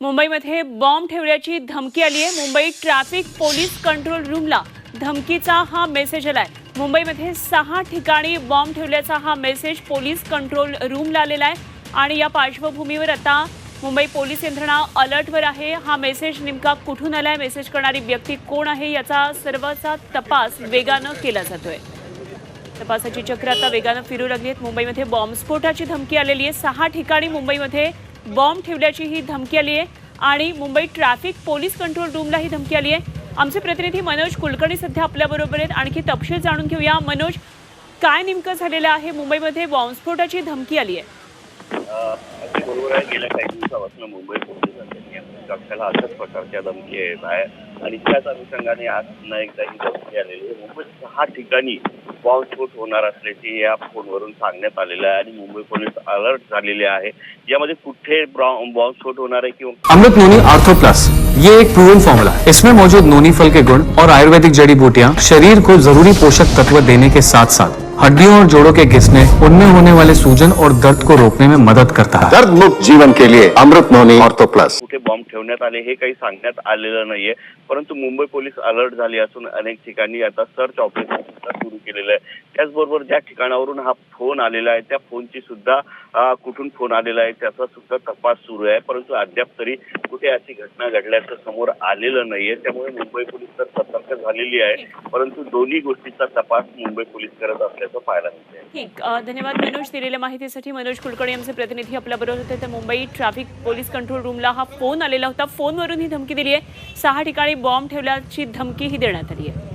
मुंबईमध्ये बॉम्ब ठेवण्याची धमकी आली आहे। मुंबई ट्रॅफिक पोलीस कंट्रोल रूमला धमकीचा हा मेसेज आलाय। मुंबईमध्ये 6 ठिकाणी बॉम्ब ठेवल्याचा हा मेसेज पोलीस कंट्रोल रूमला आलेला आहे आणि या पार्श्वभूमीवर आता मुंबई पोलीस यंत्रणा अलर्टवर आहे। हा मेसेज नेमका कुठून आलाय, मेसेज करणारी व्यक्ती कोण आहे, याचा सर्वचा तपास वेगानं केला जातोय। तपासाची चक्र आता वेगानं फिरू लागली आहेत। मुंबईमध्ये बॉम्बस्फोटाची धमकी आलेली आहे। 6 ठिकाणी मुंबईमध्ये बॉम्ब ठेवल्याची ही धमकी आली आहे आणि मुंबई ट्रॅफिक पोलीस कंट्रोल रूमला ही धमकी आली आहे। आमचे प्रतिनिधी मनोज कुलकर्णी सध्या आपल्याबरोबर आहेत। आणखी तपशील जाणून घेऊया। मनोज, काय नेमकं झालेलं आहे? मुंबईमध्ये बॉम्बस्फोटाची धमकी आली आहे। अगदी बरोबर आहे। गेल्या काही दिवसापासून मुंबई पोलिसांनी कक्षाला अशाच प्रकारच्या धमकी येत आहे आणि त्याच अनुषंगाने आज पुन्हा एकदा ही धमकी आलेली आहे। मुंबईत 6 ठिकाणी बॉम्बस्फोट होणार असल्याचे या फोनवरून सांगण्यात आलेलं आहे आणि मुंबई पोलीस अलर्ट झालेले आहे। यामध्ये कुठे बॉम्बस्फोट होणार आहे किंवा अमृत नोनी ऑर्थो प्लस, ये एक प्रूवन फॉर्मूला है। इसमें मौजूद नोनी फल के गुण और आयुर्वेदिक जड़ी बूटियां शरीर को जरूरी पोषक तत्व देने के साथ साथ हड्डियों और जोड़ों के घिसने, उनमें होने वाले सूजन और दर्द को रोकने में मदद करता है। दर्द मुक्त जीवन के लिए अमृत नोनी ऑर्थो प्लस। कुठे बॉम्ब ठेवण्यात आले हे काही सांगण्यात आलेलं नाहीये, परंतु मुंबई पोलीस अलर्ट झाले असून अनेक ठिकाणी आता सर्च ऑपरेशन सुरू केलेलं आहे। त्याचबरोबर ज्या ठिकाणावरून हा फोन आलेला आहे त्या फोनची सुद्धा कुठून फोन आलेला आहे त्याचा सुद्धा तपास सुरू आहे, परंतु अद्याप तरी कुठे अशी घटना घडल्याचं समोर आलेलं नाहीये। त्यामुळे मुंबई पोलीस तर सतर्क झालेली आहे, परंतु दोन्ही गोष्टीचा तपास मुंबई पोलीस करत असल्याचं पाहायला मिळतंय। ठीक, धन्यवाद मनोज दिलेल्या माहितीसाठी। मनोज कुलकर्णी आमचे प्रतिनिधी आपल्याबरोबर होते। तर मुंबई ट्रॅफिक पोलीस कंट्रोल रूमला हा फोन आलेला होता, फोनवरून ही धमकी दिली आहे। 6 ठिकाणी बॉम्ब ठेवल्याची धमकी ही देण्यात आली आहे।